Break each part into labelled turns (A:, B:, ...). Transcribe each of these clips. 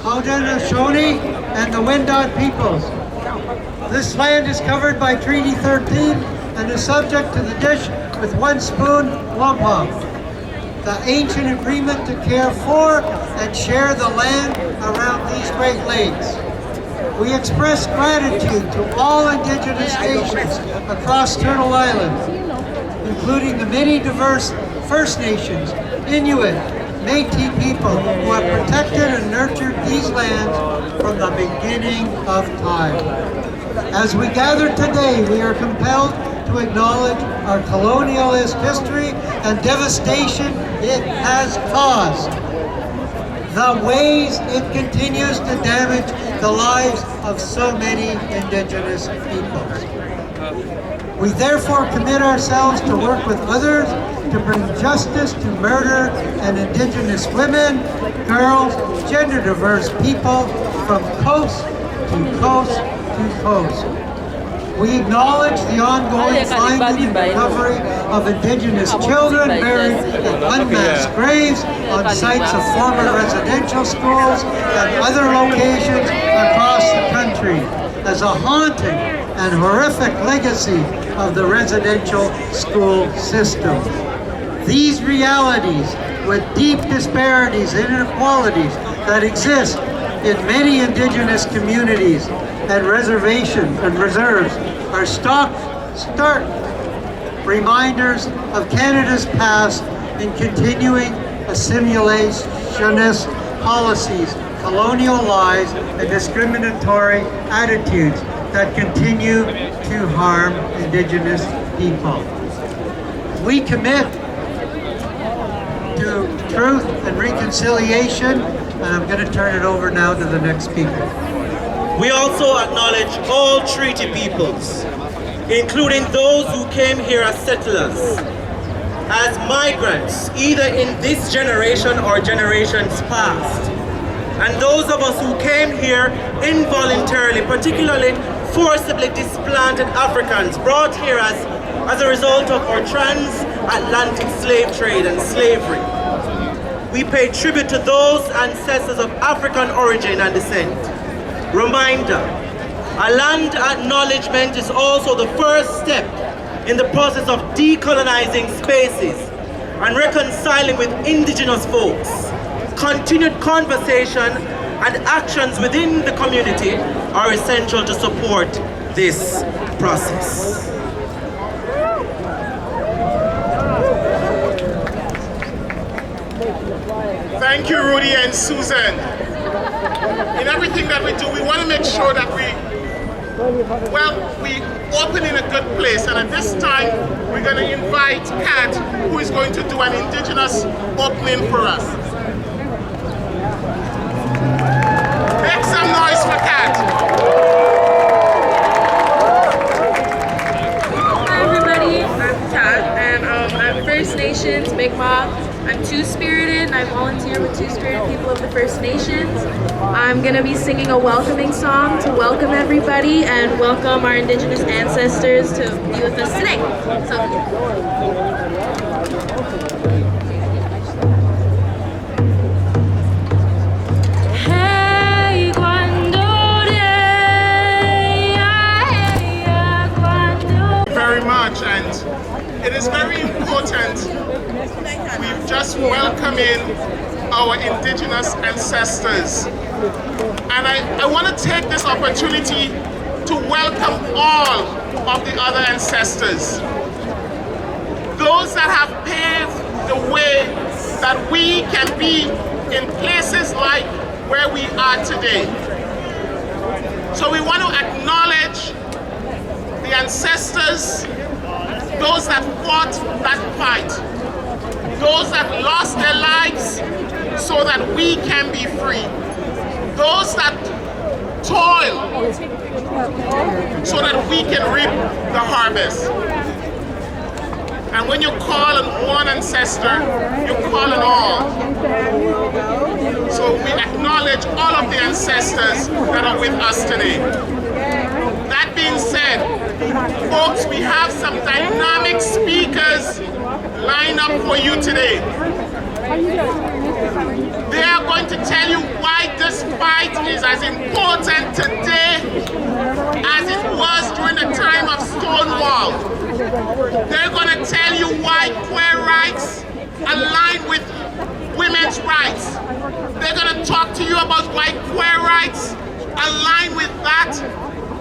A: Haudenosaunee, and the Wendat peoples. This land is covered by Treaty 13 and is subject to the dish with one spoon wampum, the ancient agreement to care for and share the land around these Great Lakes. We express gratitude to all Indigenous nations across Turtle Island, including the many diverse First Nations, Inuit, Métis people who have protected and nurtured these lands from the beginning of time. As we gather today, we are compelled to acknowledge our colonialist history and devastation it has caused, the ways it continues to damage the lives of so many Indigenous peoples. We therefore commit ourselves to work with others to bring justice to murder and Indigenous women, girls, gender diverse people from coast to coast to coast. We acknowledge the ongoing finding and recovery of Indigenous children buried in unmasked graves on sites of former residential schools and other locations across the country as a haunting and horrific legacy of the residential school system. These realities, with deep disparities and inequalities that exist in many Indigenous communities and reservations and reserves, are stark reminders of Canada's past in continuing assimilationist policies, colonial lies, and discriminatory attitudes that continue to harm Indigenous people. We commit to truth and reconciliation, and I'm going to turn it over now to the next speaker.
B: We also acknowledge all treaty peoples, including those who came here as settlers, as migrants, either in this generation or generations past, and those of us who came here involuntarily, particularly forcibly displanted Africans brought here as a result of our transatlantic slave trade and slavery. We pay tribute to those ancestors of African origin and descent. Reminder, a land acknowledgement is also the first step in the process of decolonizing spaces and reconciling with Indigenous folks. Continued conversation and actions within the community are essential to support this process.
C: Thank you, Rudy and Susan. In everything that we do, we want to make sure that we open in a good place. And at this time, we're going to invite Kat, who is going to do an Indigenous opening for us. Make some noise for Kat.
D: Hi everybody, I'm Kat, and I'm First Nations, Mi'kmaq. I'm Two-Spirited, and I volunteer with Two-Spirited people of the First Nations. I'm going to be singing a welcoming song to welcome everybody and welcome our Indigenous ancestors to be with us today.
C: Very much, and it is very important. We've just welcomed in our Indigenous ancestors. And I want to take this opportunity to welcome all of the other ancestors. Those that have paved the way that we can be in places like where we are today. So we want to acknowledge the ancestors, those that fought that fight, those that lost their lives so that we can be free, those that toil so that we can reap the harvest. And when you call on one ancestor, you call on all. So we acknowledge all of the ancestors that are with us today. That being said, folks, we have some dynamic speakers lined up for you today. They are going to tell you why despite as important today as it was during the time of Stonewall. They're going to tell you why queer rights align with women's rights. They're going to talk to you about why queer rights align with that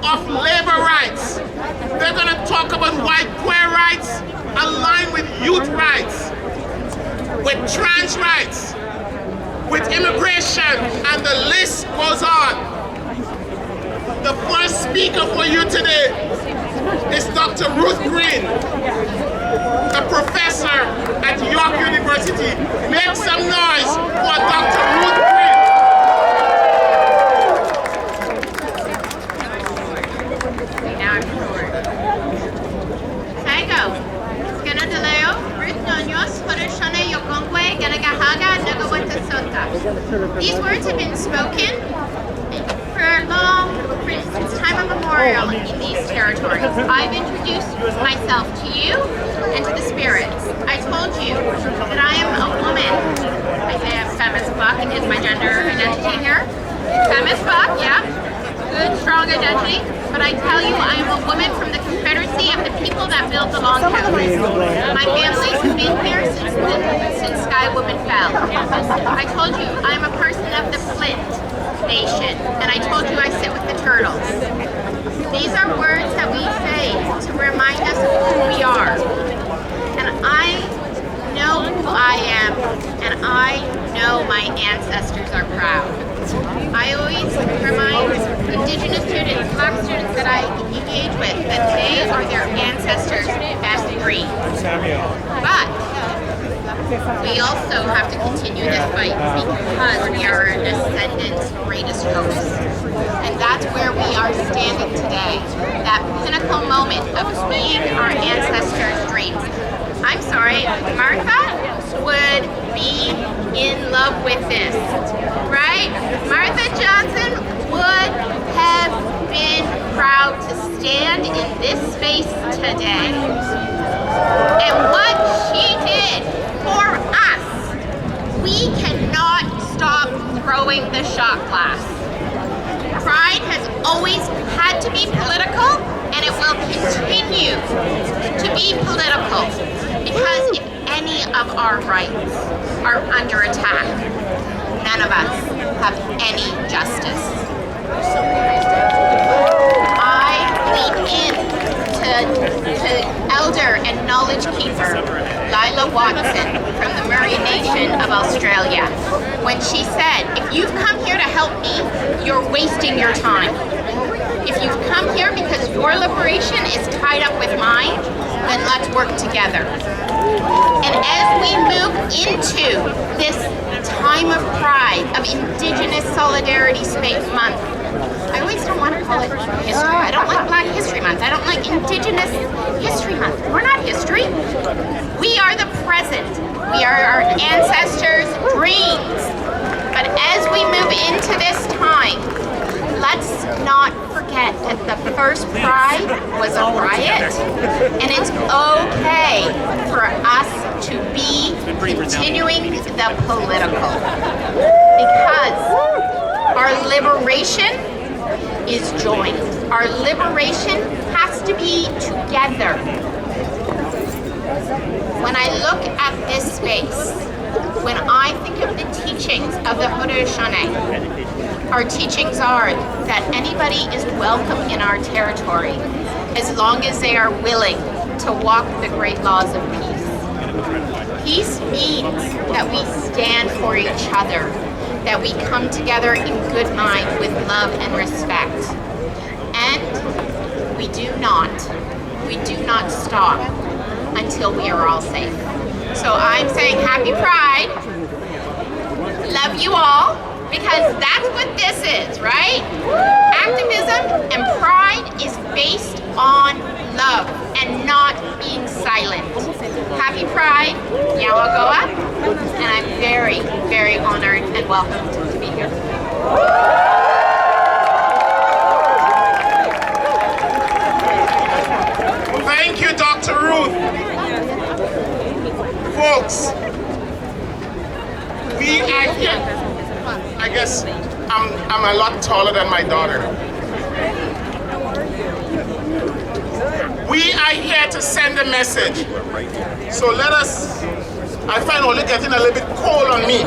C: of labor rights. They're going to talk about why queer rights align with youth rights, with trans rights, with immigration, and the list goes on. The first speaker for you today is Dr. Ruth Green, a professor at York University. Make some noise for Dr. Ruth Green.
E: Now I'm short. Saigo, Skanadaleo, Ruth Nonyos, Hodoshone Yokongwe, Ganagahaga, Nagawata Sota. These words have been spoken since time immemorial in these territories. I've introduced myself to you and to the spirits. I told you that I am a woman. I say I'm feminist buck is my gender identity here. Feminist buck, yeah. Good, strong identity. But I tell you, I am a woman from the confederacy of the people that built the Long Coast. My family's been here since Sky Woman fell. I told you, I'm a person of the Flint Nation, and I told you I sit with the turtles. These are words that we say to remind us of who we are. And I know who I am, and I know my ancestors are proud. I always remind Indigenous students, Black students that I engage with that they are their ancestors' best breed. But we also have to continue this fight because we are a descendant's greatest hopes. And that's where we are standing today, that pinnacle moment of being our ancestors' dreams. I'm sorry, Martha would be in love with this, right? Martha Johnson would have been proud to stand in this space today. And what she did for us, we cannot stop throwing the shot glass. Pride has always had to be political, and it will continue to be political, because if any of our rights are under attack, none of us have any justice. I lean in to elder and knowledge keeper Lila Watson from the Murray Nation of Australia when she said, if you've come here to help me, you're wasting your time. If you've come here because your liberation is tied up with mine, then let's work together. And as we move into this time of pride, of Indigenous Solidarity Month, I always don't want to call it history. I don't like Black History Month. I don't like Indigenous History Month. We're not history. We are the present. We are our ancestors' dreams. But as we move into this time, let's not forget that the first Pride was a riot, and it's okay for us to be continuing the political, because our liberation is joined. Our liberation has to be together. When I look at this space, when I think of the teachings of the Haudenosaunee, our teachings are that anybody is welcome in our territory as long as they are willing to walk the great laws of peace. Peace means that we stand for each other, that we come together in good mind with love and respect. And we do not stop until we are all safe. So I'm saying happy Pride, love you all, because that's what this is, right? Activism and pride is based on love and not being silent. Happy Pride, Yawagoa, and I'm very, very honored and welcomed to be here.
C: Thank you, Dr. Ruth. Folks, we are here. I guess I'm a lot taller than my daughter. We are here to send a message. So let us, I find only getting a little bit cold on me.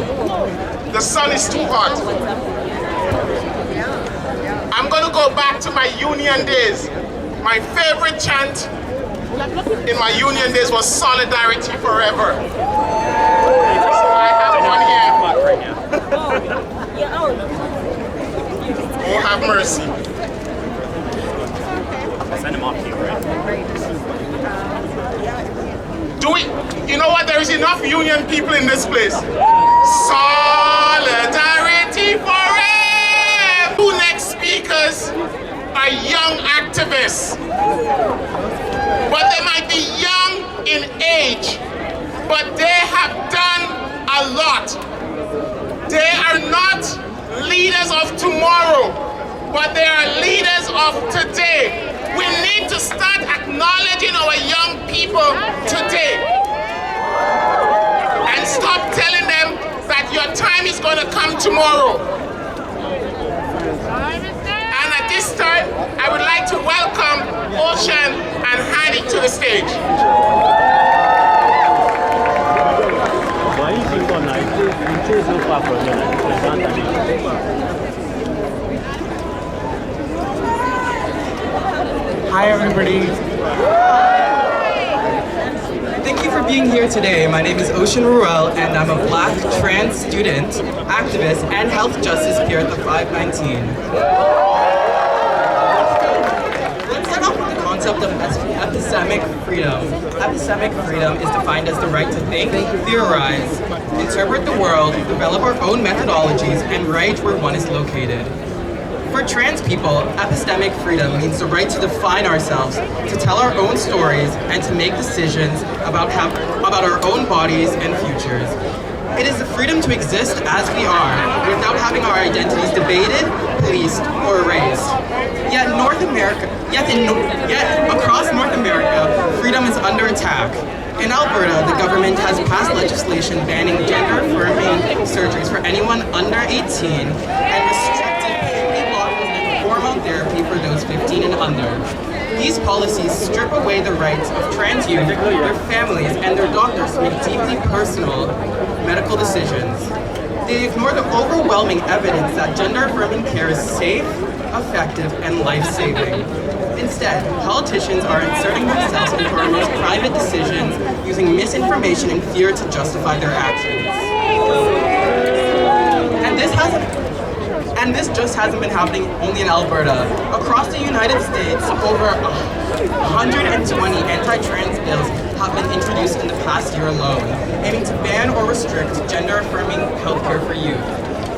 C: The sun is too hot. I'm going to go back to my union days. My favorite chant in my union days was Solidarity Forever. So I have one here. Oh, have mercy.
F: Send him off to you, right?
C: Do we, you know what? There is enough union people in this place. Solidarity forever! Two next speakers are young activists. But they might be young in age, but they have done a lot. They are not leaders of tomorrow, but they are leaders of today. We need to start acknowledging our young people today and stop telling them that your time is going to come tomorrow. And at this time, I would like to welcome Ocean and Hani to the stage.
G: Hi everybody. Thank you for being here today. My name is Ocean Ruel and I'm a Black trans student, activist, and health justice peer at the 519. Let's start off with the concept of epistemic freedom. Epistemic freedom is defined as the right to think, theorize, interpret the world, develop our own methodologies, and write where one is located. For trans people, epistemic freedom means the right to define ourselves, to tell our own stories, and to make decisions about our own bodies and futures. It is the freedom to exist as we are, without having our identities debated, policed, or erased. Yet across North America, freedom is under attack. In Alberta, the government has passed legislation banning gender-affirming surgeries for anyone under 18 and restricted hormone therapy for those 15 and under. These policies strip away the rights of trans youth, their families, and their doctors to make deeply personal medical decisions. They ignore the overwhelming evidence that gender-affirming care is safe, effective, and life-saving. Instead, politicians are inserting themselves into our most private decisions, using misinformation and fear to justify their actions. And this just hasn't been happening only in Alberta. Across the United States, over 120 anti-trans bills have been introduced in the past year alone, aiming to ban or restrict gender-affirming healthcare for youth.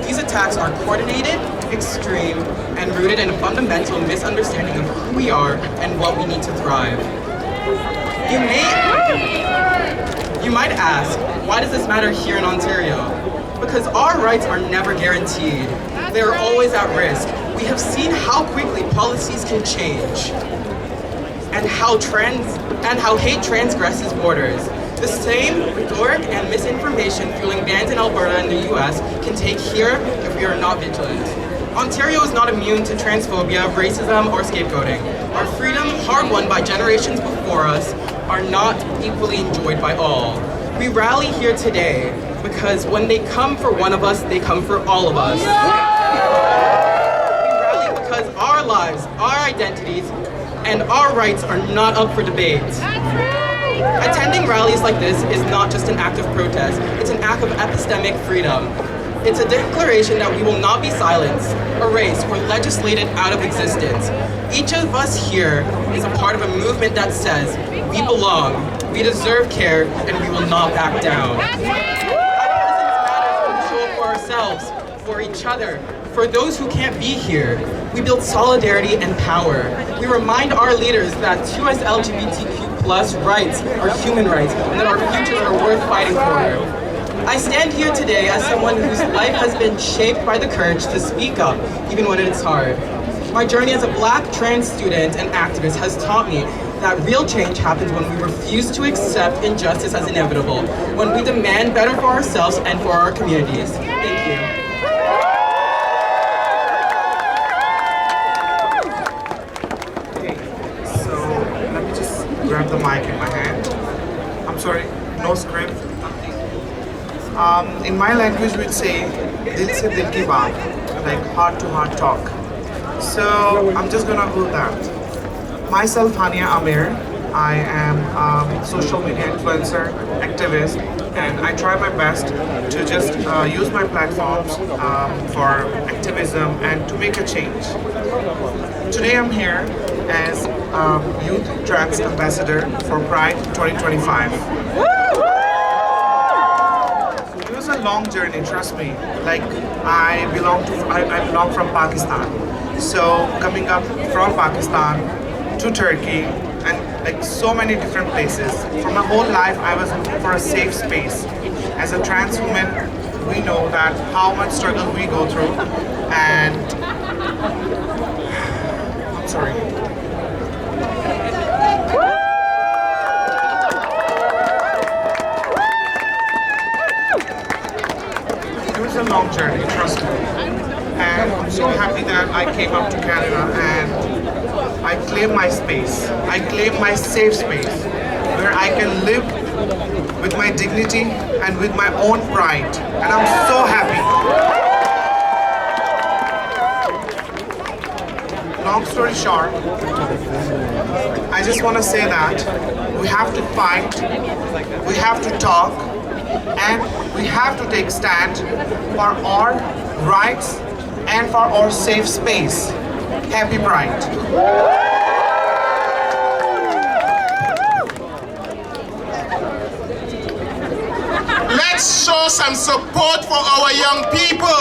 G: These attacks are coordinated, extreme, and rooted in a fundamental misunderstanding of who we are and what we need to thrive. You might ask, why does this matter here in Ontario? Because our rights are never guaranteed. They are always at risk. We have seen how quickly policies can change and how hate transgresses borders. The same rhetoric and misinformation fueling bans in Alberta and the US can take here if we are not vigilant. Ontario is not immune to transphobia, racism, or scapegoating. Our freedom, hard won by generations before us, are not equally enjoyed by all. We rally here today because when they come for one of us, they come for all of us. We rally because our lives, our identities, and our rights are not up for debate. Attending rallies like this is not just an act of protest, it's an act of epistemic freedom. It's a declaration that we will not be silenced, erased, or legislated out of existence. Each of us here is a part of a movement that says, we belong, we deserve care, and we will not back down. Our presence matters when we show up for ourselves, for each other, for those who can't be here. We build solidarity and power. We remind our leaders that 2SLGBTQ+ rights are human rights, and that our futures are worth fighting for. I stand here today as someone whose life has been shaped by the courage to speak up, even when it's hard. My journey as a Black trans student and activist has taught me that real change happens when we refuse to accept injustice as inevitable, when we demand better for ourselves and for our communities. Thank you.
F: In my language, we'd say "dil se dil ki baat," like heart-to-heart talk. So I'm just gonna go that. Myself, Hania Amir. I am a social media influencer, activist, and I try my best to just use my platforms for activism and to make a change. Today I'm here as Youth Trans Ambassador for Pride 2025. It was a long journey, trust me. Like I belong from Pakistan. So coming up from Pakistan to Turkey and like so many different places. For my whole life I was looking for a safe space. As a trans woman, we know that how much struggle we go through, and I'm sorry. It was a long journey, trust me. And I'm so happy that I came up to Canada and I claim my space. I claim my safe space where I can live with my dignity and with my own pride. And I'm so happy. Long story short, I just want to say that we have to fight, we have to talk, and we have to take stand for our rights and for our safe space. Happy Pride.
C: Let's show some support for our young people.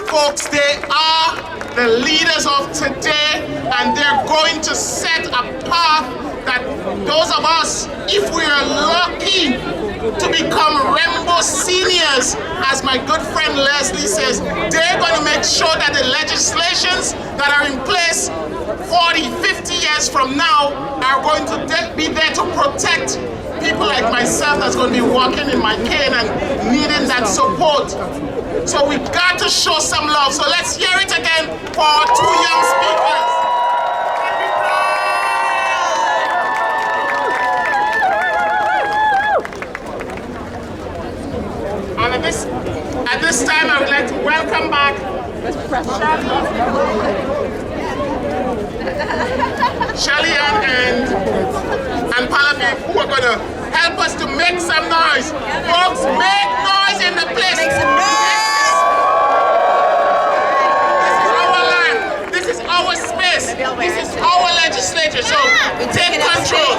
C: Folks, they are the leaders of today, and they're going to set a path that those of us, if we are lucky to become rainbow seniors, as my good friend Leslie says, they're going to make sure that the legislations that are in place 40, 50 years from now are going to be there to protect people like myself that's going to be walking in my cane and needing that support. So we got to show some love. So let's hear it again for our two young speakers. And at this time, I would like to welcome back Shelly and Pallavi, who are going to help us to make some noise. Folks, make noise in the place. Make some noise. This is our land. This is our space. This is our legislature. So take control.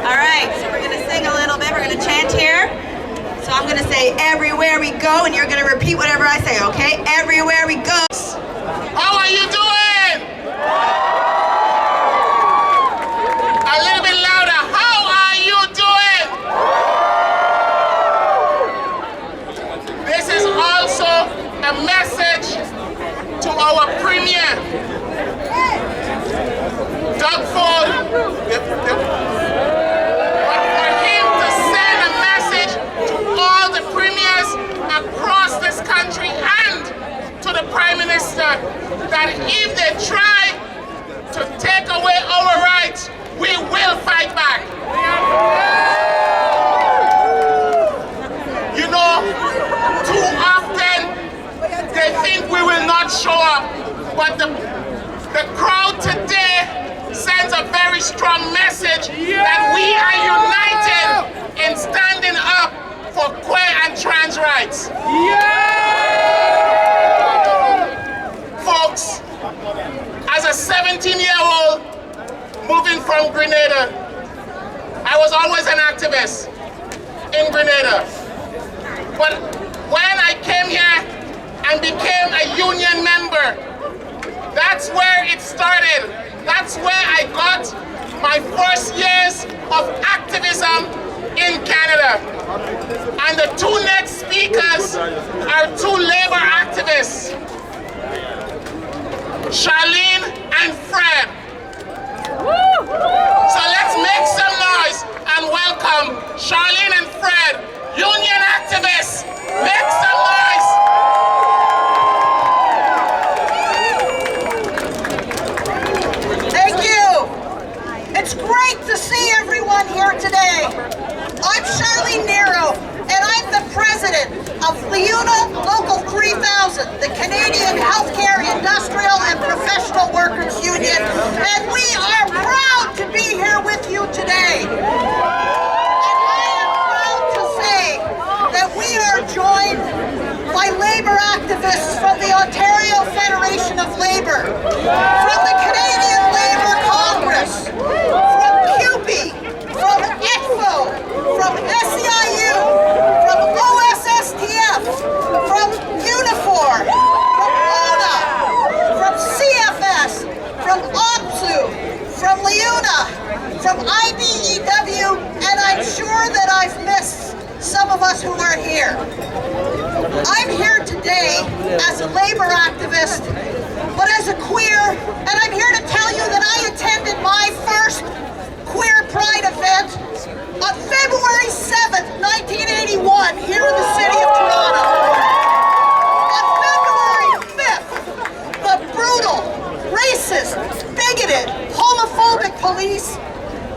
H: All right, so we're going to sing a little bit. We're going to chant here. So I'm going to say everywhere we go, and you're going to repeat whatever I say, okay? Everywhere we go.
C: How are you doing? A little bit louder. How are you doing? This is also a message to our premier, Doug Ford. For him to send a message to all the premiers across this country and to the Prime Minister that if they try to take away our rights, we will fight back. You know, too often they think we will not show up, but the crowd today sends a very strong message that we are united in standing up for queer and trans rights. Folks, as a 17-year-old moving from Grenada, I was always an activist in Grenada. But when I came here and became a union member, that's where it started. That's where I got my first years of activism in Canada. And the two next speakers are two labor activists, Charlene and Fred. So let's make some noise and welcome Charlene and Fred, union activists. Make some noise.
H: Thank you. It's great to see everyone here today. activists from the Ontario Federation of Labour, from the Canadian Labour Congress, from CUPE, from ECFO, from SEIU, from OSSTF, from Unifor, from ONA, from CFS, from OPSU, from LIUNA, from IBEW, and I'm sure that I've missed some of us who are here. I'm here today as a labor activist, but as a queer, and I'm here to tell you that I attended my first Queer Pride event on February 7th, 1981, here in the city of Toronto. On February 5th, the brutal, racist, bigoted, homophobic police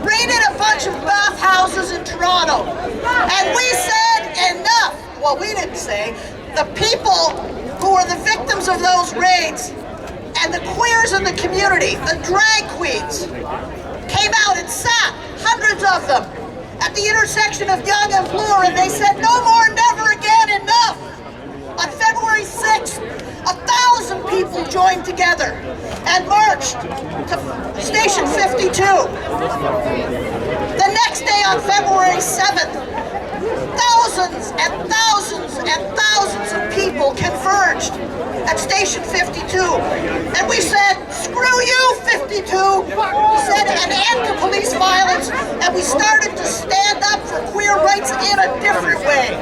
H: raided a bunch of bathhouses in Toronto. And we said enough. Well, we didn't say. The people who were the victims of those raids and the queers in the community, the drag queens, came out and sat, hundreds of them, at the intersection of Yonge and Bloor, and they said, no more, never again, enough. On February 6th, 1,000 people joined together and marched to Station 52. The next day on February 7th, thousands and thousands and thousands of people converged at Station 52. And we said, screw you, 52. We said an end to police violence, and we started to stand up for queer rights in a different way.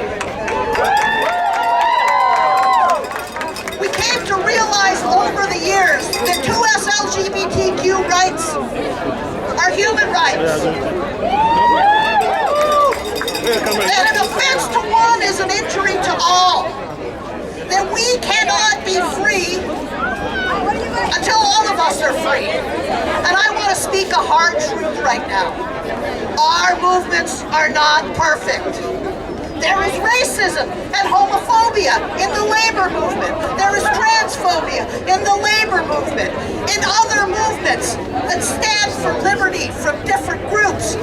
H: We came to realize over the years that 2SLGBTQ rights are human rights. That an offense to one is an injury to all. That we cannot be free until all of us are free. And I want to speak a hard truth right now. Our movements are not perfect. There is racism and homophobia in the labor movement. There is transphobia in the labor movement. In other movements that stand for liberty from different groups,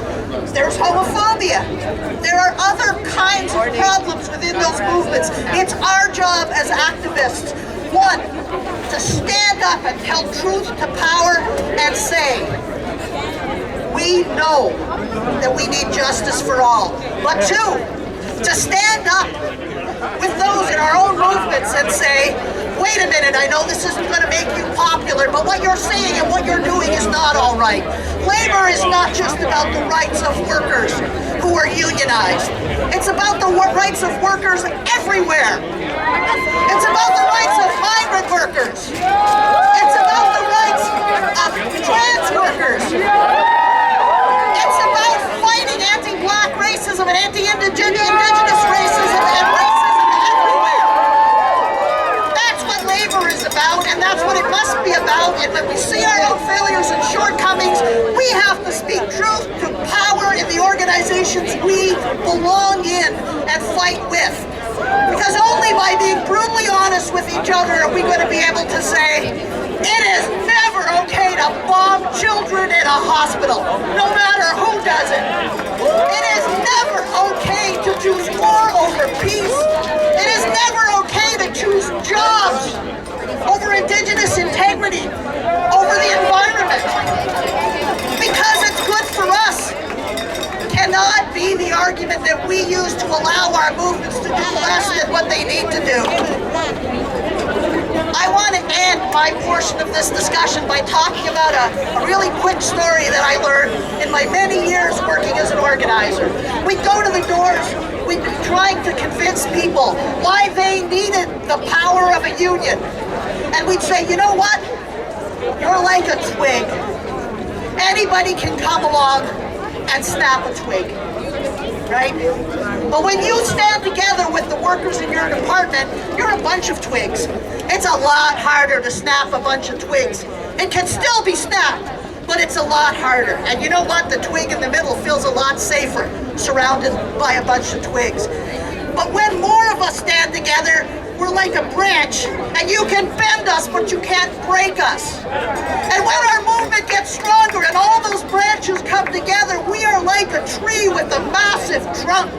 H: there's homophobia. There are other kinds of problems within those movements. It's our job as activists, one, to stand up and tell truth to power and say, we know that we need justice for all. But two, to stand up with those in our own movements and say, wait a minute, I know this isn't going to make you popular, but what you're saying and what you're doing is not all right. Labor is not just about the rights of workers who are unionized. It's about the rights of workers everywhere. It's about the rights of migrant workers. It's about the rights of trans workers. It's about fighting anti-black racism and anti-indigenous racism and racism everywhere. That's what labor is about, and that's what it must be about. And when we see our own failures and shortcomings, we have to speak truth to power in the organizations we belong in and fight with. Because only by being brutally honest with each other are we going to be able to say, it is never okay to bomb children in a hospital, no matter who does it. It is never okay to choose war over peace. It is never okay to choose jobs over Indigenous integrity, over the environment. Because it's good for us cannot be the argument that we use to allow our movements to do less than what they need to do. I want to end my portion of this discussion by talking about a really quick story that I learned in my many years working as an organizer. We'd go to the doors, we'd be trying to convince people why they needed the power of a union. And we'd say, you know what? You're like a twig. Anybody can come along and snap a twig, right? But when you stand together with the workers in your department, you're a bunch of twigs. It's a lot harder to snap a bunch of twigs. It can still be snapped, but it's a lot harder. And you know what? The twig in the middle feels a lot safer, surrounded by a bunch of twigs. But when more of us stand together, we're like a branch, and you can bend us, but you can't break us. And when our movement gets stronger and all those branches come together, we are like a tree with a massive trunk.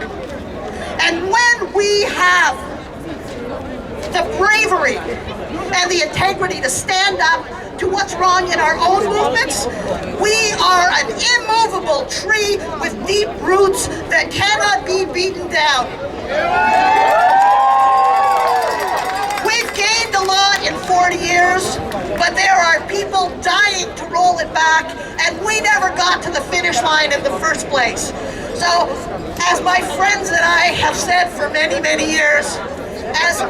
H: And when we have the bravery and the integrity to stand up to what's wrong in our own movements. We are an immovable tree with deep roots that cannot be beaten down. We've gained a lot in 40 years, but there are people dying to roll it back, and we never got to the finish line in the first place. So, as my friends and I have said for many, many years, as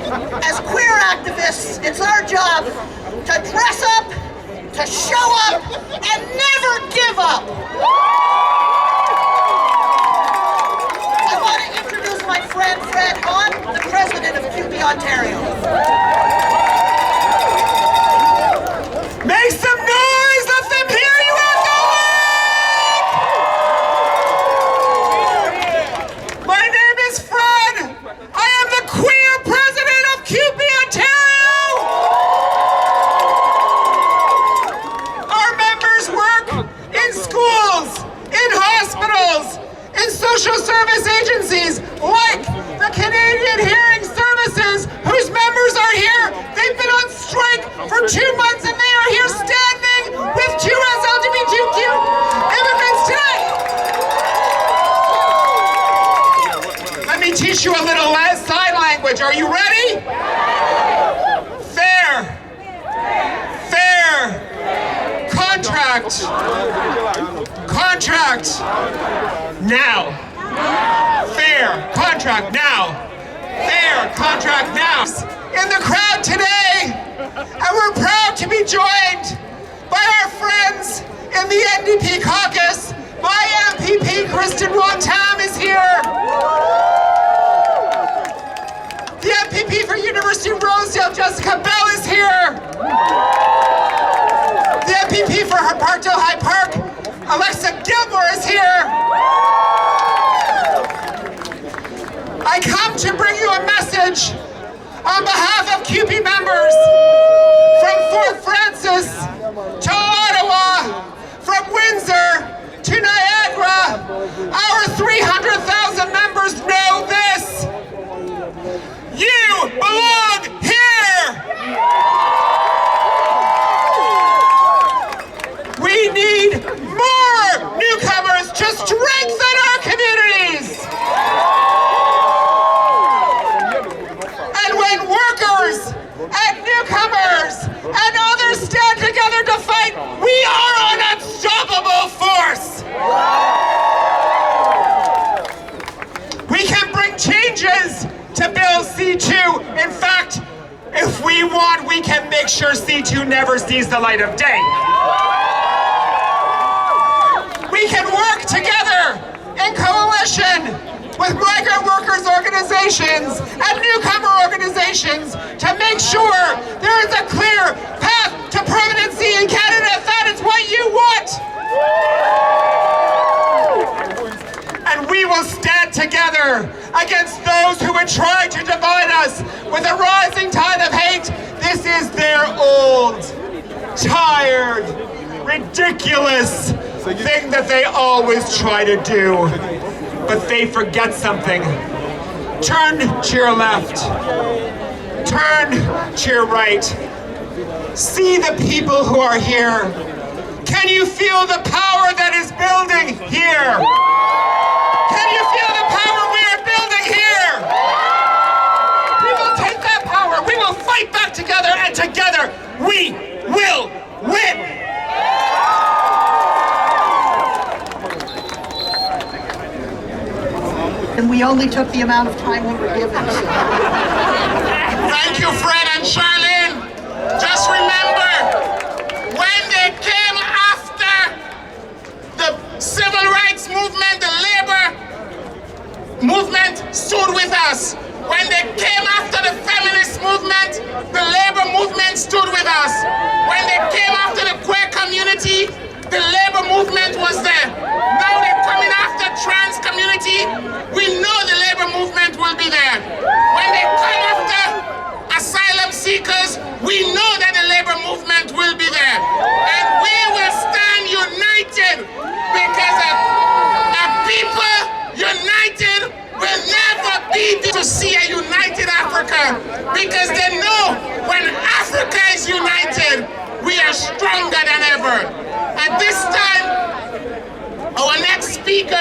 H: queer activists, it's our job to dress up, to show up, and never give up. I want to introduce my friend Fred Hahn, the president of QP Ontario.
I: Make some noise! Let them hear you out the way! My name is Fred. I am the queer president of QP Ontario. Our members work in schools, in hospitals, in social service agencies like the Canadian Hearing Services, whose members are here. They've been on strike for 2 months and they are here standing with 2SLGBTQ immigrants today. Let me teach you a little sign language. Are you ready? Fair. Fair. Contract. Contract. Now. Fair. Contract now. Fair. Contract now. In the crowd today, and we're proud to be joined by our friends in the NDP caucus. My MPP, Kristen Wong-Tam, is here. The MPP for University of Rosedale, Jessica Bell, is here. The MPP for Parkdale High Park, Alexa Gilmore, is here. I come to bring you a message on behalf of QP members from Fort Francis to Ottawa, from Windsor to Niagara. Our 300,000 members know this. You belong here. We need more newcomers to strengthen our communities. And when workers and newcomers and others stand together to fight, we are an unstoppable force. We can bring changes to Bill C2. In fact, if we want, we can make sure C2 never sees the light of day. We can work together in coalition with migrant workers organizations and newcomer organizations to make sure there is a clear path to permanency in Canada if that is what you want. And we will stand together against those who would try to divide us with a rising tide of hate. This is their old, tired, ridiculous thing that they always try to do. But they forget something. Turn to your left. Turn to your right. See the people who are here. Can you feel the power that is building here? Can you feel the power we are building here? We will take that power. We will fight back together, and together we will win.
H: And we only took the amount of time we were given. So.
C: Thank you, Fred and Charlene. Just remember, when they came after the civil rights movement, the labor movement stood with us. When they came after the feminist movement, the labor movement stood with us. When they came after the queer community, the labor movement was there. Now they're coming after trans community. We know the labor movement will be there. When they come after asylum seekers, we know that the labor movement will be there. And we will stand united because a people united will never be to see a united Africa. Africa, because they know when Africa is united, we are stronger than ever. At this time, our next speaker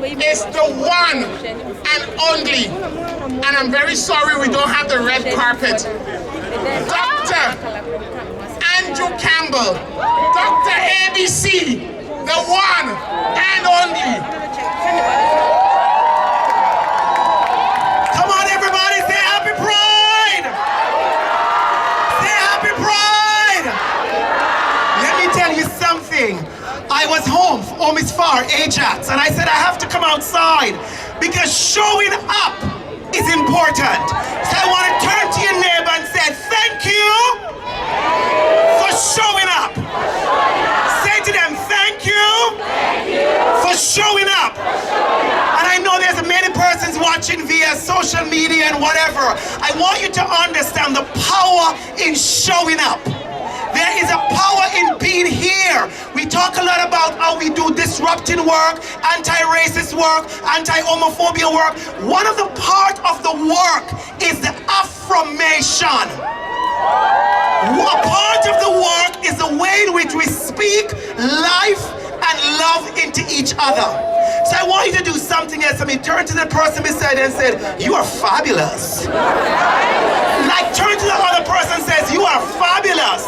C: is the one and only, and I'm very sorry we don't have the red carpet, Dr. Andrew Campbell, Dr. ABC, the one and only.
I: Come on, everybody, say Happy Pride! Say Happy Pride! Let me tell you something. I was home is far, Ajax, and I said I have to come outside because showing up is important. So I want to turn to your neighbor and say thank you for showing up. Say to them, thank you for showing up. And I know there's many persons watching via social media and whatever. I want you to understand the power in showing up. There is a power in being here. We talk a lot about how we do disrupting work, anti-racist work, anti-homophobia work. One of the part of the work is the affirmation. A part of the work is the way in which we speak life and love into each other. So I want you to do something else. I mean, turn to the person beside you and say, you are fabulous. Like turn to the other person and says, you are fabulous.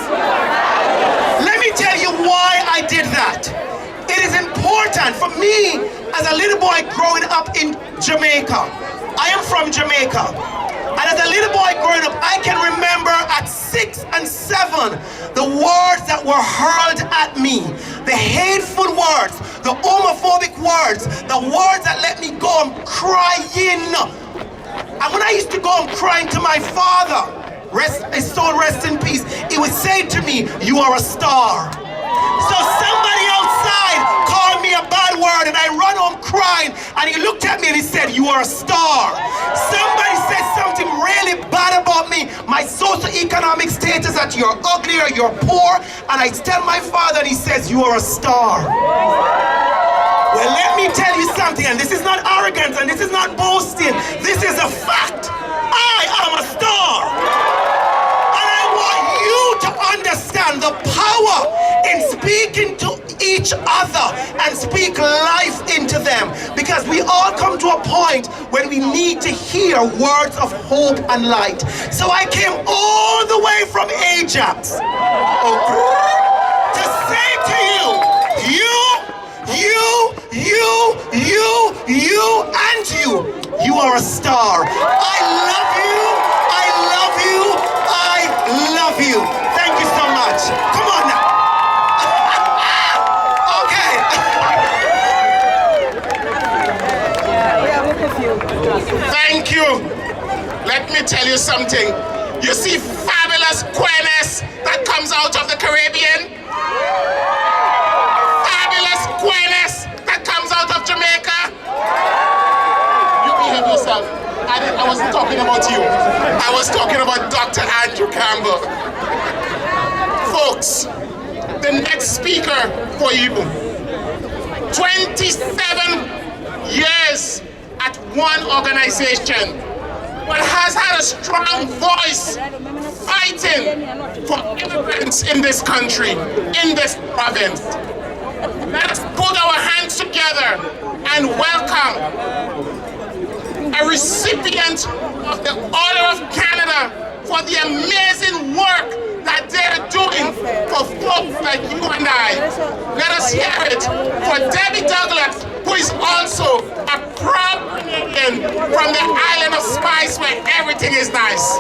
I: Let me tell you why I did that. It is important for me as a little boy growing up in Jamaica. I am from Jamaica. And as a little boy growing up, I can remember at 6 and 7, the words that were hurled at me, the hateful words, the homophobic words, the words that let me go and crying. And when I used to go and crying to my father, his soul rest in peace, he would say to me, you are a star. So somebody outside called me a bad word and I run home crying and he looked at me and he said, you are a star. Somebody said something really bad about me, my socioeconomic status, that you're ugly or you're poor, and I tell my father and he says, you are a star. Well, let me tell you something, and this is not arrogance and this is not boasting, this is a fact. I am a star. And I want you to understand the power in speaking to each other and speak life into them, because we all come to a point when we need to hear words of hope and light. So I came all the way from Ajax to say to you are a star. I love you, I love you, I love you. Thank you so much. Come on now.
C: Thank you. Let me tell you something. You see fabulous queerness that comes out of the Caribbean? Fabulous queerness that comes out of Jamaica? You behave yourself. I wasn't talking about you. I was talking about Dr. Andrew Campbell. Folks, the next speaker for you, 27 years at one organization, but has had a strong voice fighting for immigrants in this country, in this province. Let us put our hands together and welcome a recipient of the Order of Canada for the amazing work that they're doing for folks like you and I. Let us hear it for Debbie Douglas, who is also a proud Canadian from the island of Spice, where everything is nice.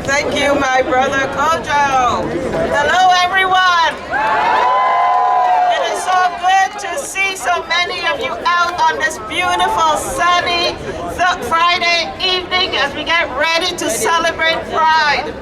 J: Thank you, my brother Kojo. Hello, everyone. It is so good to see so many of you out on this beautiful sunny Friday evening as we get ready to celebrate Pride.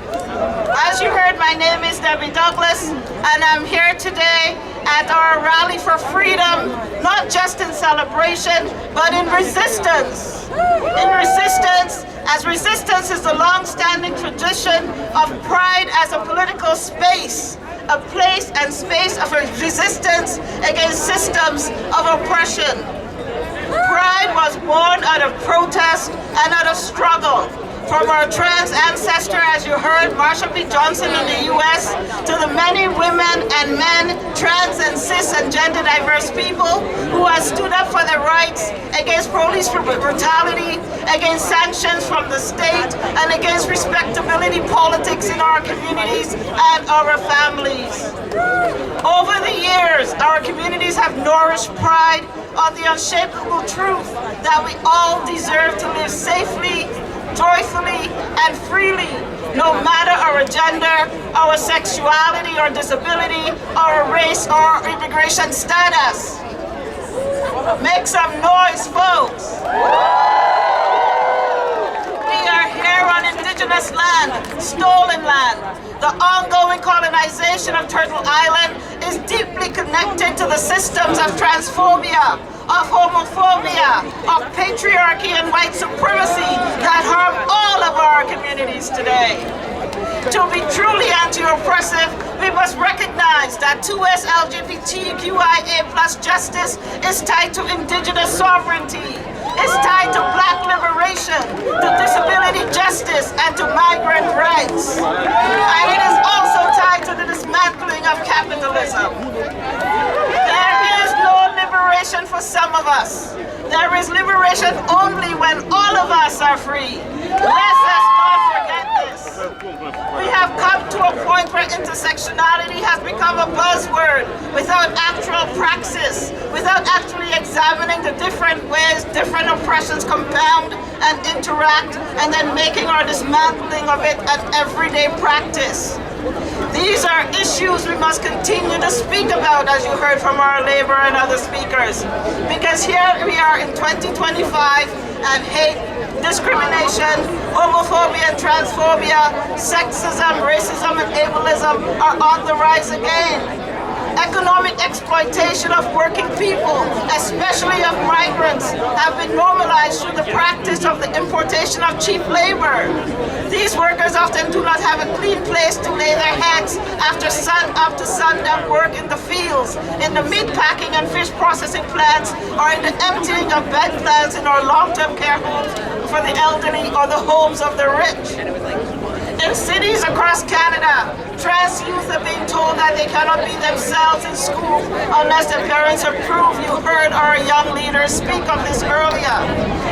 J: As you heard, my name is Debbie Douglas, and I'm here today at our Rally for Freedom, not just in celebration, but in resistance. In resistance, as resistance is the long-standing tradition of Pride as a political space. a place and space of resistance against systems of oppression. Pride was born out of protest and out of struggle. From our trans ancestor, as you heard, Marshall P. Johnson in the US, to the many women and men, trans and cis and gender diverse people who have stood up for their rights against police brutality, against sanctions from the state, and against respectability politics in our communities and our families. Over the years, our communities have nourished pride on the unshakable truth that we all deserve to live safely, joyfully, and freely, no matter our gender, our sexuality or disability, our race or immigration status. Make some noise, folks. We are here on indigenous land, stolen land. The ongoing colonization of Turtle Island is deeply connected to the systems of transphobia, of homophobia, of patriarchy and white supremacy that harm all of our communities today. To be truly anti-oppressive, we must recognize that 2SLGBTQIA+ justice is tied to indigenous sovereignty. It's tied to Black liberation, to disability justice, and to migrant rights. And it is also tied to the dismantling of capitalism. There is no liberation for some of us. There is liberation only when all of us are free. Let's not forget this. We have come to a point where intersectionality has become a buzzword without actual praxis, without actually examining the different ways different oppressions compound and interact, and then making our dismantling of it an everyday practice. These are issues we must continue to speak about, as you heard from our labor and other speakers, because here we are in 2025 and hate, discrimination, homophobia and transphobia, sexism, racism and ableism are on the rise again. Economic exploitation of working people, especially of migrants, have been normalized through the practice of the importation of cheap labor. These workers often do not have a clean place to lay their heads after sundown work in the fields, in the meat packing and fish processing plants, or in the emptying of bed plans in our long-term care homes for the elderly or the homes of the rich. In cities across Canada, trans youth are being told that they cannot be themselves in school unless their parents approve. You heard our young leaders speak of this earlier.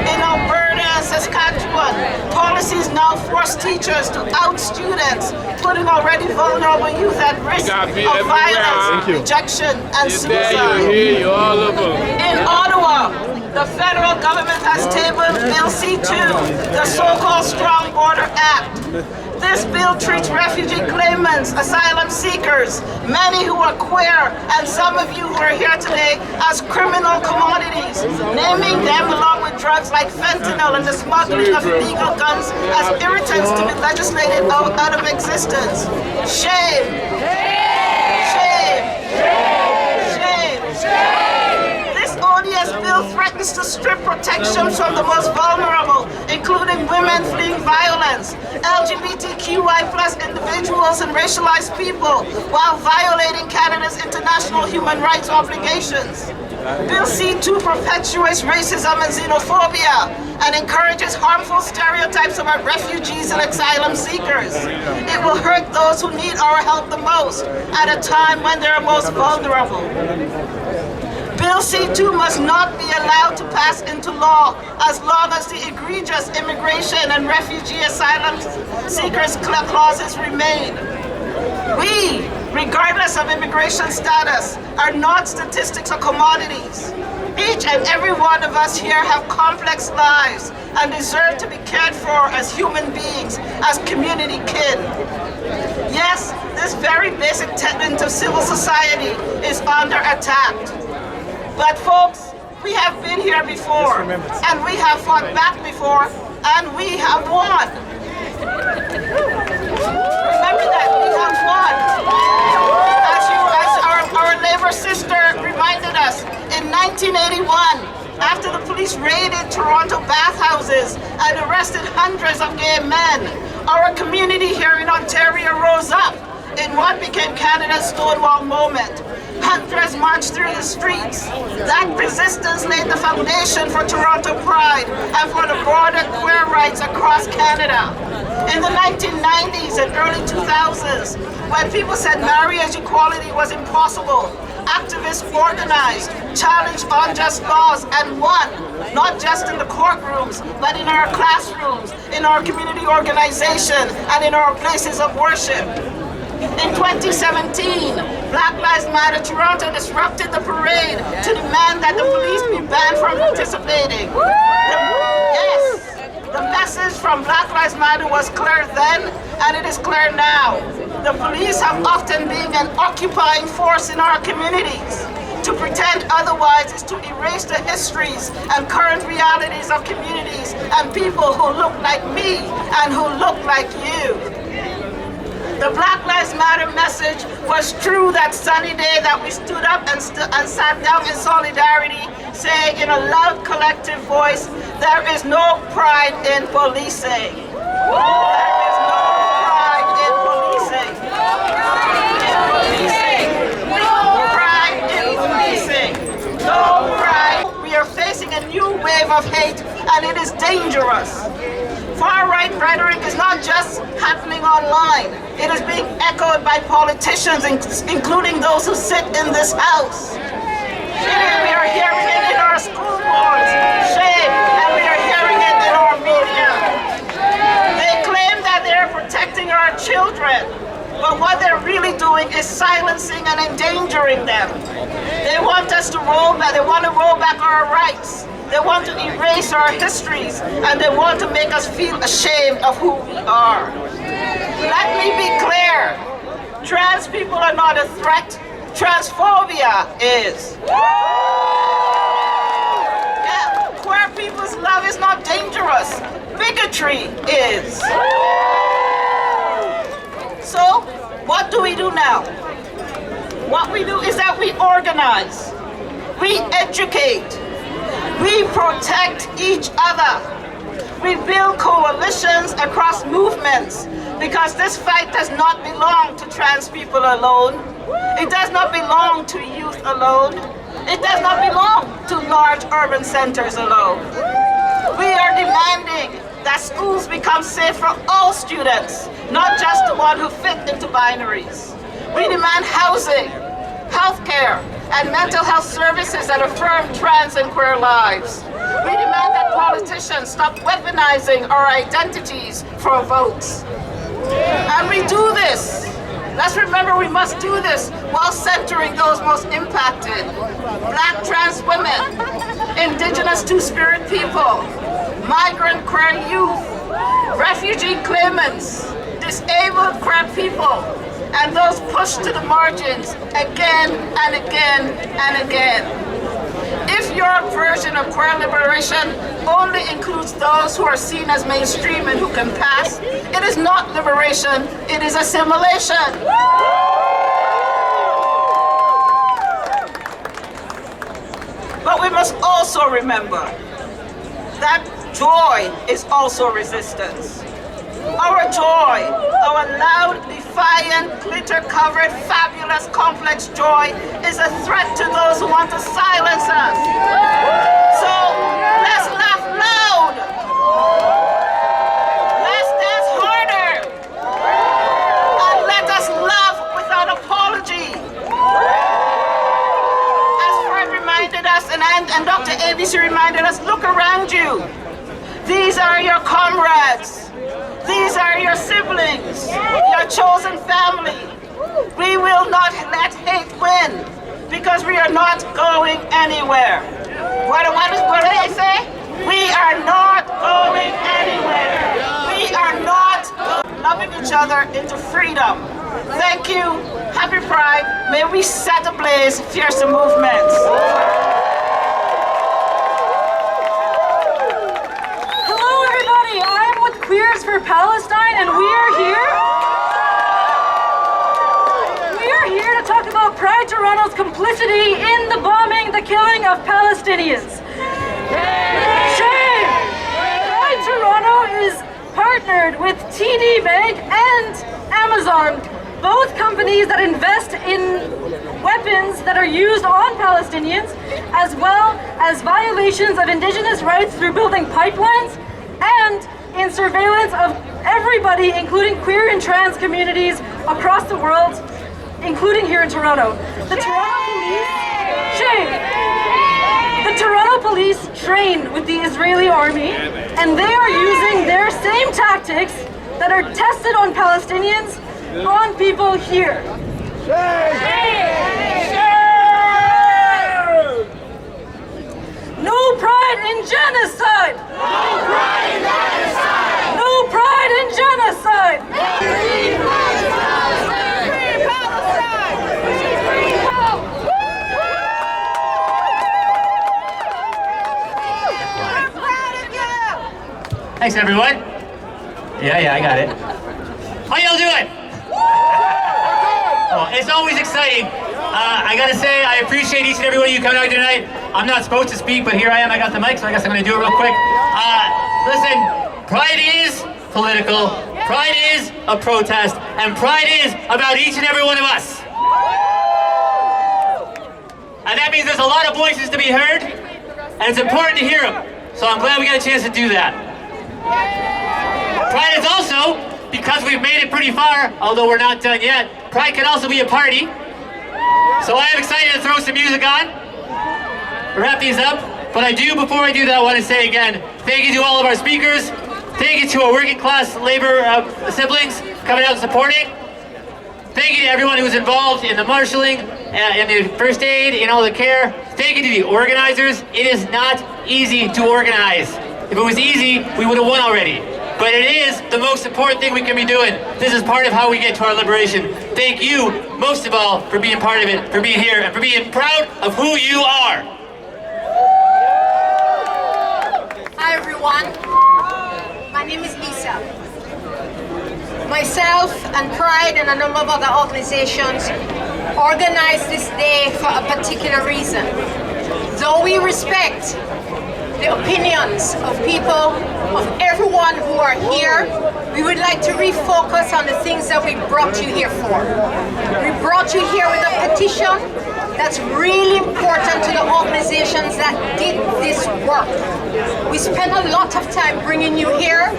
J: In Alberta and Saskatchewan, policies now force teachers to out students, putting already vulnerable youth at risk of violence, rejection, and suicide. In Ottawa, the federal government has tabled Bill C-2, the so-called Strong Border Act. This bill treats refugee claimants, asylum seekers, many who are queer, and some of you who are here today as criminal commodities, naming them along with drugs like fentanyl and the smuggling of illegal guns as irritants to be legislated out of existence. Shame! Shame! Shame! This odious bill threatens to strip protections from the most vulnerable, including women fleeing violence, LGBTQI+ individuals and racialized people, while violating Canada's international human rights obligations. Bill C-2 perpetuates racism and xenophobia and encourages harmful stereotypes about refugees and asylum seekers. It will hurt those who need our help the most at a time when they're most vulnerable. Bill C-2 must not be allowed to pass into law as long as the egregious immigration and refugee asylum seekers clauses remain. We, regardless of immigration status, are not statistics or commodities. Each and every one of us here have complex lives and deserve to be cared for as human beings, as community kin. Yes, this very basic tenet of civil society is under attack. But folks, we have been here before, and we have fought back before, and we have won. Remember that, we have won. As our labor sister reminded us, in 1981, after the police raided Toronto bathhouses and arrested hundreds of gay men, our community here in Ontario rose up
H: in what became Canada's Stonewall moment. Hundreds marched through the streets. That resistance laid the foundation for Toronto Pride and for the broader queer rights across Canada. In the 1990s and early 2000s, when people said marriage equality was impossible, activists organized, challenged unjust laws, and won, not just in the courtrooms, but in our classrooms, in our community organization, and in our places of worship. In 2017, Black Lives Matter Toronto disrupted the parade to demand that the police be banned from participating. The message from Black Lives Matter was clear then, and it is clear now. The police have often been an occupying force in our communities. To pretend otherwise is to erase the histories and current realities of communities and people who look like me and who look like you. The Black Lives Matter message was true that sunny day that we stood up and sat down in solidarity, saying in a loud collective voice, there is no pride in policing. There is no pride in policing. No pride in policing. No pride. We are facing a new wave of hate, and it is dangerous. Far-right rhetoric is not just happening online. It is being echoed by politicians, including those who sit in this house. We are hearing it in our school boards, shame, and we are hearing it in our media. They claim that they are protecting our children, but what they're really doing is silencing and endangering them. They want us to roll back, they want to roll back our rights. They want to erase our histories, and they want to make us feel ashamed of who we are. Let me be clear. Trans people are not a threat. Transphobia is. Yeah, queer people's love is not dangerous. Bigotry is. So, what do we do now? What we do is that we organize. We educate. We protect each other. We build coalitions across movements because this fight does not belong to trans people alone. It does not belong to youth alone. It does not belong to large urban centers alone. We are demanding that schools become safe for all students, not just the ones who fit into binaries. We demand housing, healthcare, and mental health services that affirm trans and queer lives. We demand that politicians stop weaponizing our identities for votes. And we do this. Let's remember we must do this while centering those most impacted. Black trans women, Indigenous Two-Spirit people, migrant queer youth, refugee claimants, disabled queer people, and those pushed to the margins again and again and again. If your version of queer liberation only includes those who are seen as mainstream and who can pass, it is not liberation, it is assimilation. But we must also remember that joy is also resistance. Our joy, our loud, defiant, glitter-covered, fabulous, complex joy is a threat to those who want to silence us. So let's laugh loud. Let's dance harder. And let us love without apology. As Fred reminded us, and Dr. ABC reminded us, look around you. These are your comrades. These are your siblings, your chosen family. We will not let hate win because we are not going anywhere. What do I say? We are not going anywhere. We are not loving each other into freedom. Thank you. Happy Pride. May we set ablaze fierce movements.
K: Queers for Palestine, and we are here to talk about Pride Toronto's complicity in the bombing, the killing of Palestinians. Shame! Pride Toronto is partnered with TD Bank and Amazon both companies that invest in weapons that are used on Palestinians, as well as violations of indigenous rights through building pipelines and in surveillance of everybody, including queer and trans communities across the world, including here in Toronto. The Toronto Police train with the Israeli army, and they are using their same tactics that are tested on Palestinians on people here. No pride in genocide! No pride in genocide! No pride in genocide! Free Palestine! Free Palestine! Free Palestine!
L: Thanks, everyone. Yeah, I got it. How y'all doing? Oh, it's always exciting. I gotta say, I appreciate each and every one of you coming out tonight. I'm not supposed to speak, but here I am. I got the mic, so I guess I'm gonna do it real quick. Listen, pride is political. Pride is a protest, and pride is about each and every one of us. And that means there's a lot of voices to be heard, and it's important to hear them. So I'm glad we got a chance to do that. Pride is also, because we've made it pretty far, although we're not done yet, pride can also be a party. So I am excited to throw some music on, wrap these up. But before I do that, I want to say again, thank you to all of our speakers. Thank you to our working class labor siblings coming out and supporting. Thank you to everyone who was involved in the marshalling, in the first aid, in all the care. Thank you to the organizers. It is not easy to organize. If it was easy, we would have won already. But it is the most important thing we can be doing. This is part of how we get to our liberation. Thank you, most of all, for being part of it, for being here, and for being proud of who you are.
M: Hi everyone, my name is Lisa. Myself and Pride and a number of other organizations organized this day for a particular reason. Though we respect the opinions of people, of everyone who are here, we would like to refocus on the things that we brought you here for. We brought you here with a petition that's really important to the organizations that did this work. We spent a lot of time bringing you here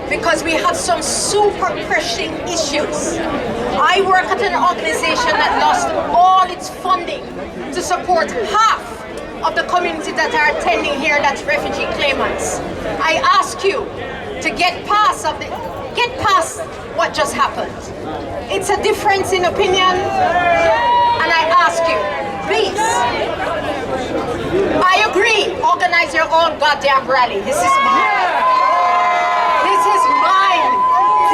M: because we have some super pressing issues. I work at an organization that lost all its funding to support half of the community that are attending here, that's refugee claimants. I ask you to get past what just happened. It's a difference in opinion, and I ask you, please, I agree, organize your own goddamn rally. This is mine. This is mine.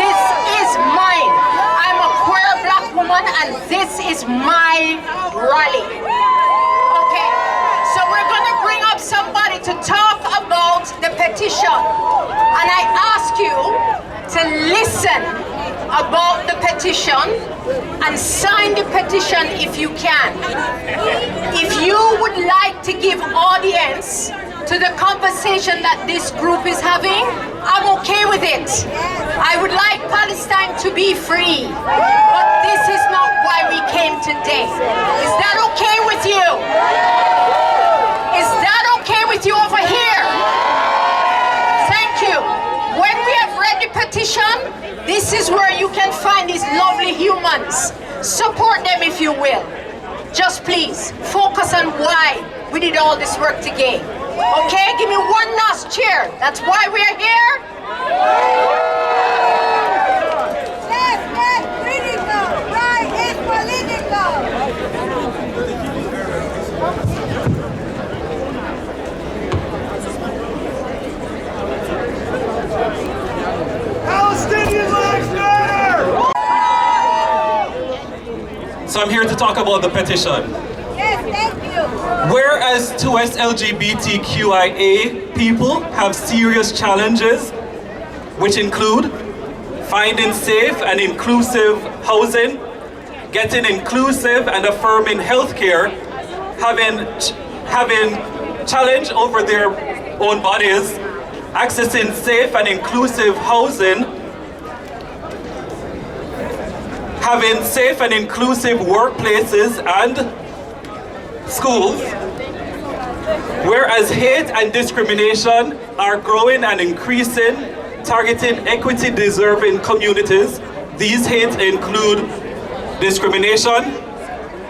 M: This is mine. I'm a queer black woman, and this is my rally. Okay, so we're gonna bring up somebody to talk about the petition. And I ask you to listen about the petition and sign the petition if you can. If you would like to give audience to the conversation that this group is having, I'm okay with it. I would like Palestine to be free, but this is not why we came today. Is that okay with you? Is that okay with you over here? Thank you. When we have read the petition, this is where you can find these lovely humans. Support them if you will. Just please, focus on why we did all this work together. Okay, give me one last cheer. That's why we're here.
N: Left is critical, right is political.
I: Palestinian lives matter!
O: So I'm here to talk about the petition.
N: Yes, thank you.
O: Whereas 2SLGBTQIA people have serious challenges, which include finding safe and inclusive housing, getting inclusive and affirming healthcare, having challenge over their own bodies, accessing safe and inclusive housing, having safe and inclusive workplaces and schools, whereas hate and discrimination are growing and increasing, targeting equity-deserving communities. These hates include discrimination,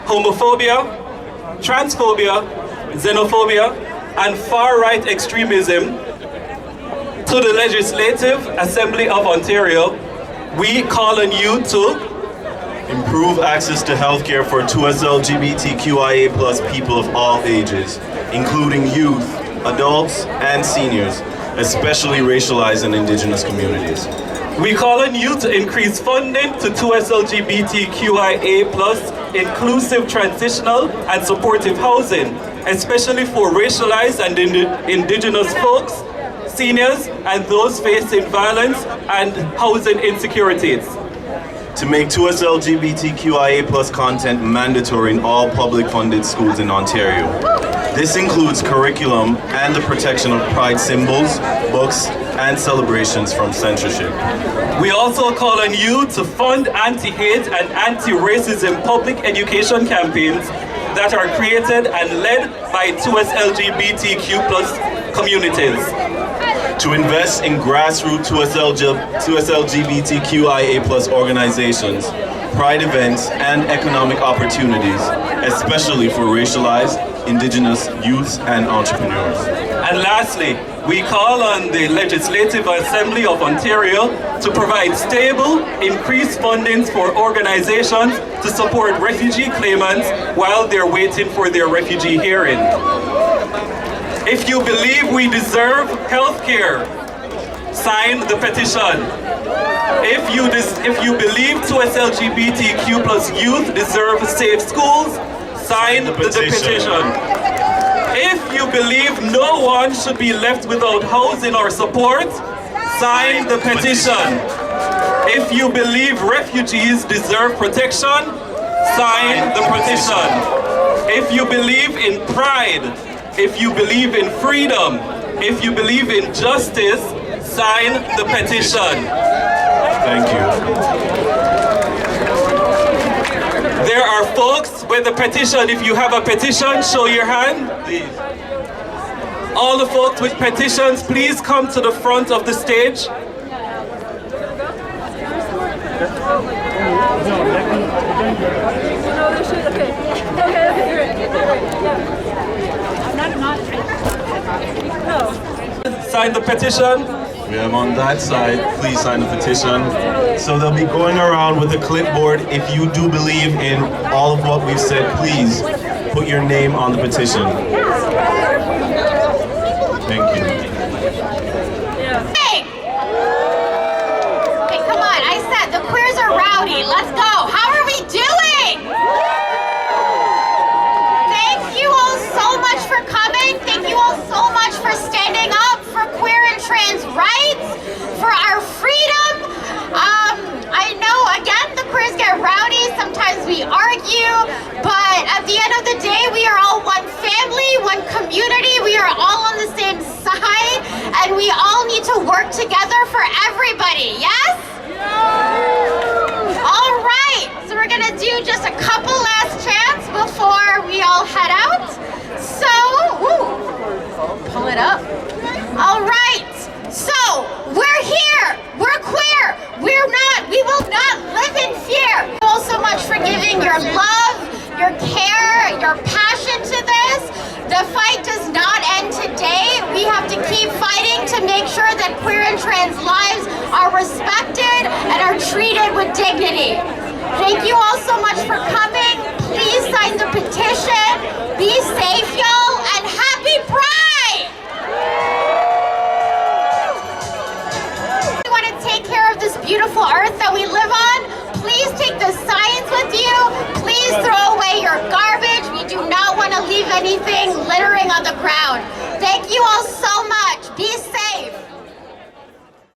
O: homophobia, transphobia, xenophobia, and far-right extremism. To the Legislative Assembly of Ontario, we call on you to
P: improve access to healthcare for 2SLGBTQIA+ people of all ages, including youth, adults, and seniors, especially racialized and Indigenous communities.
O: We call on you to increase funding to 2SLGBTQIA+ inclusive, transitional, and supportive housing, especially for racialized and Indigenous folks, seniors, and those facing violence and housing insecurities.
P: To make 2SLGBTQIA+ content mandatory in all public funded schools in Ontario. This includes curriculum and the protection of pride symbols, books, and celebrations from censorship.
O: We also call on you to fund anti-hate and anti-racism public education campaigns that are created and led by 2SLGBTQ+ communities.
P: To invest in grassroots 2SLGBTQIA+ organizations, pride events, and economic opportunities, especially for racialized, Indigenous youth and entrepreneurs.
O: And lastly, we call on the Legislative Assembly of Ontario to provide stable, increased fundings for organizations to support refugee claimants while they're waiting for their refugee hearing. If you believe we deserve health care, sign the petition. If you believe 2SLGBTQ+ youth deserve safe schools, sign the petition. If you believe no one should be left without housing or support, sign the petition. If you believe refugees deserve protection, sign the petition. If you believe in pride, if you believe in freedom, if you believe in justice, sign the petition.
P: Thank you.
O: There are folks with a petition. If you have a petition, show your hand. Please. All the folks with petitions, please come to the front of the stage. Sign the petition.
P: We have on that side, please sign the petition. So they'll be going around with a clipboard. If you do believe in all of what we've said, please put your name on the petition. Thank you.
E: Hey! Hey, come on, I said the queers are rowdy. Let's go. How are we doing? Thank you all so much for coming. Thank you all so much for standing up for queer and trans rights, for our freedom. I know, again, the queers get rowdy. Sometimes we argue, but at the end of the day, we are all one family, one community. We are all on the same side, and we all need to work together for everybody, yes? All right, so we're gonna do just a couple last chants before we all head out. So, pull it up. All right, so we're here, we're queer, we will not live in fear. Thank you all so much for giving your love, your care, your passion to this. The fight does not end today. We have to keep fighting to make sure that queer and trans lives are respected and are treated with dignity. Thank you all so much for coming. Please sign the petition. Be safe, y'all, and happy Pride! We want to take care of this beautiful earth that we live on. Please take the signs with you. Please throw away your garbage. We do not want to leave anything littering on the ground.